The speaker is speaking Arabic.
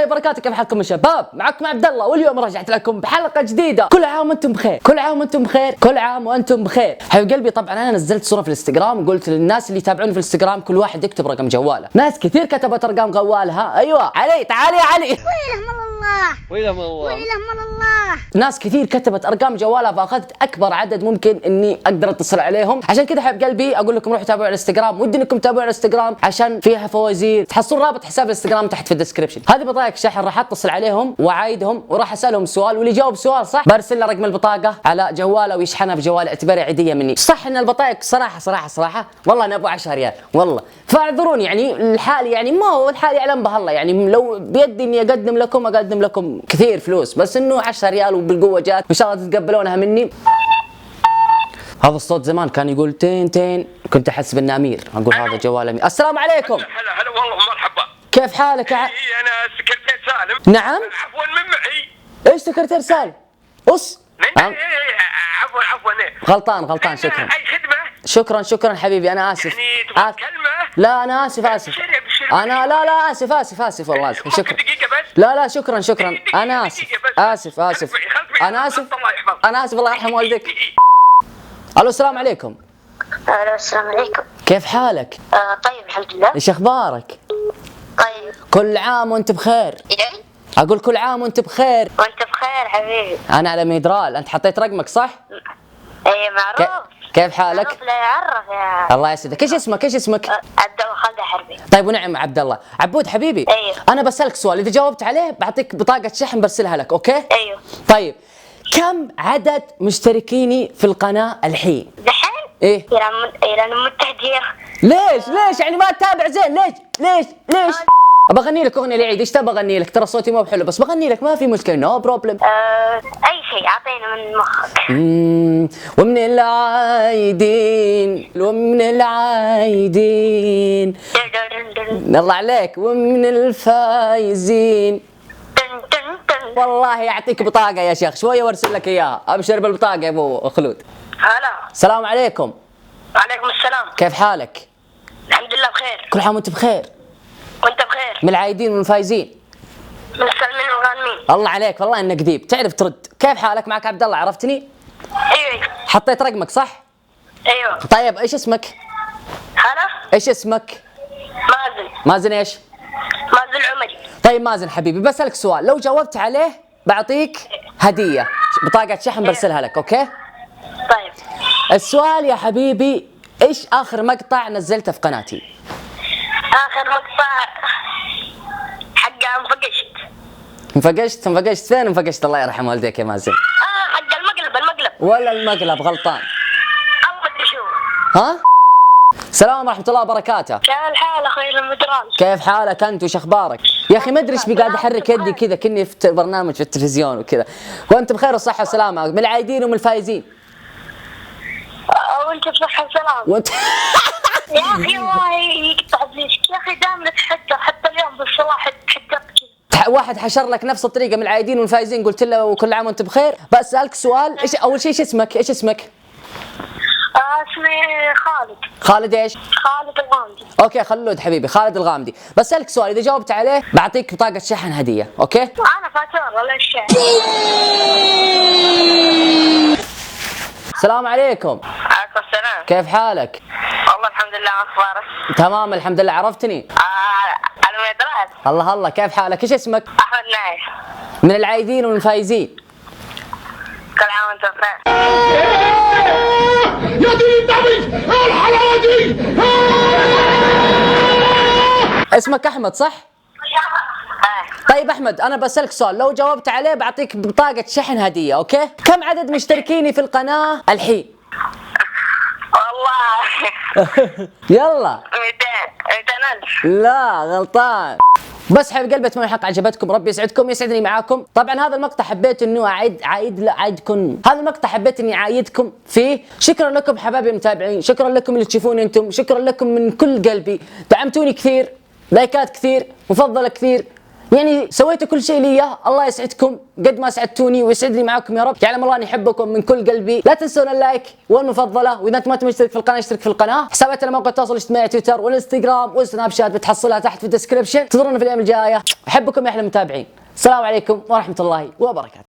الله وبركاته. كيف حالكم يا شباب؟ معكم عبد الله، واليوم رجعت لكم بحلقه جديده. كل عام وانتم بخير، كل عام وانتم بخير، كل عام وانتم بخير. حبيب قلبي، طبعا انا نزلت صوره في الانستغرام وقلت للناس اللي يتابعوني في الانستغرام كل واحد يكتب رقم جواله. ناس كثير كتبت ارقام جوالها. ايوه علي، تعالي يا علي. ويلهم الله. ناس كثير كتبت ارقام جوالها، فاخذت اكبر عدد ممكن اني اقدر اتصل عليهم. عشان كذا حبيب قلبي اقول لكم روحوا تابعوا على الانستغرام، ودي انكم تتابعوا على الانستغرام عشان فيها فوازير. تحصلون رابط حساب الانستغرام تحت في الديسكربشن. هذه بطايق شحن، راح اتصل عليهم واعايدهم وراح اسالهم سؤال، واللي يجاوب سؤال صح برسل له رقم البطاقه على جواله ويشحنها في جواله. اعتبرها عيديه مني. صح ان البطايق صراحه والله انا ابو 10 ريال والله، فاعذروني يعني الحال، يعني ما هو الحال يعلم به الله. يعني لو بيدي اني اقدم لكم كثير فلوس، بس انه 10 ريال وبالقوه جات، وان شاء الله تتقبلونها مني. هذا الصوت زمان كان يقول تين تين، كنت احسب انه امير، اقول هذا جوال امير. السلام عليكم. هلا والله، مرحبا. كيف حالك انا سكرتير سالم. نعم. عفوا من معي. ايش سكرتير سالم؟ عفوا غلطان شكرا. اي خدمه. شكرا حبيبي، انا اسف. يعني تبغى كلمه؟ لا انا اسف. انا لا اسف والله اسف. شكرا. دقيقه بس. لا شكرا. انا اسف. انا اسف الله يرحم والديك. الو السلام عليكم. الو السلام عليكم. كيف حالك؟ طيب الحمد لله. ايش اخبارك؟ طيب. كل عام وانت بخير. يعني؟ اقول كل عام وانت بخير. وانت بخير حبيبي. انا على ميدرال. انت حطيت رقمك صح؟ اي معروف. كيف حالك؟ معروف لا يعرف يا الله يسعدك. ايش اسمك؟ عبد الله خالد حربي. طيب ونعم عبد الله. عبود حبيبي. ايوه. انا بسالك سؤال، اذا جاوبت عليه بعطيك بطاقه شحن برسلها لك، اوكي؟ ايوه. طيب كم عدد مشتركيني في القناه الحين؟ دحين؟ ايه. ايران المتحده. ليش يعني ما تتابع زين؟ ليش ابغى لك اغنيه العيد. ايش تبغى اغني لك؟ ترى صوتي مو بحلو، بس بغني لك ما في مشكله، نو بروبلم. اي شيء اعطينا من مخك. ومن العايدين الله عليك، ومن الفايزين. والله يعطيك بطاقه يا شيخ، شويه وارسل لك اياها. ابشر بالبطاقه يا ابو خلود. هلا. السلام عليكم. وعليكم السلام. كيف حالك؟ الحمد لله بخير. كل عام وانت بخير. وانت بخير. من العايدين ومن الفايزين. من السالمين والغانمين. الله عليك والله انك ديب، تعرف ترد. كيف حالك؟ معك عبد الله، عرفتني؟ ايوه. حطيت رقمك صح؟ ايوه. طيب ايش اسمك؟ هلا. ايش اسمك؟ مازن ايش؟ مازن عمري. طيب مازن حبيبي، بسألك سؤال، لو جاوبت عليه بعطيك هدية، بطاقة شحن برسلها لك، اوكي؟ طيب. السؤال يا حبيبي، ايش اخر مقطع نزلته في قناتي؟ اخر مقطع حق انفقشت فين انفقشت؟ الله يرحم والديك يا مازن. حق المقلب. ولا المقلب غلطان. مدري شو. ها؟ السلام ورحمة الله وبركاته. كيف الحال اخوي المدران؟ كيف حالك انت وش اخبارك؟ يا اخي ما ادري ايش قاعد احرك يدي كذا كني في برنامج في التلفزيون وكذا. وانت بخير والصحة والسلامة، من العايدين ومن الفايزين. وانت بصحة وسلامة. وانت يا اخي والله يقطع بليشك يا اخي، دائما تحقق حتى اليوم بالصلاة حققت. واحد حشر لك نفس الطريقة من العايدين والفايزين، قلت له وكل عام وانت بخير. بسألك سؤال، ايش اول شيء ايش اسمك؟ اسمي خالد ايش؟ خالد الغامدي. اوكي خلود حبيبي، خالد الغامدي. بسألك سؤال، اذا جاوبت عليه بعطيك بطاقة شحن هدية، اوكي؟ انا فاتورة ولا الشيء. السلام عليكم. عليكم السلام. كيف حالك؟ والله الحمد لله. اخبارك؟ تمام الحمد لله. عرفتني؟ على المدرسة. الله كيف حالك؟ ايش اسمك؟ احمد نايف. من العايدين ومن الفايزين. كل عام وانت بخير. يا دين النبي الحلاوه دي. اسمك احمد صح؟ طيب احمد، انا بسألك سؤال، لو جاوبت عليه بعطيك بطاقة شحن هدية، اوكي؟ كم عدد مشتركيني في القناة الحين؟ والله يلا 200,000. لا غلطان. بس حبيب قلبي، اتمنى الحلقه عجبتكم، ربي يسعدكم يسعدني معاكم. طبعا هذا المقطع حبيت انه اعيدكم هذا المقطع حبيت اني اعيدكم فيه. شكرا لكم حبايبي المتابعين، شكرا لكم اللي تشوفوني انتم، شكرا لكم من كل قلبي، دعمتوني كثير، لايكات كثير، مفضله كثير، يعني سويتوا كل شيء لي، الله يسعدكم قد ما سعدتوني ويسعدني معاكم يا رب. يعلم الله اني احبكم من كل قلبي. لا تنسون اللايك والمفضله، واذا انت ما مشترك في القناه اشترك في القناه. حساباتنا مواقع التواصل الاجتماعي تويتر والانستغرام والسناب شات بتحصلها تحت في الديسكربشن. انتظرونا في الايام الجايه. احبكم يا احلى متابعين. السلام عليكم ورحمه الله وبركاته.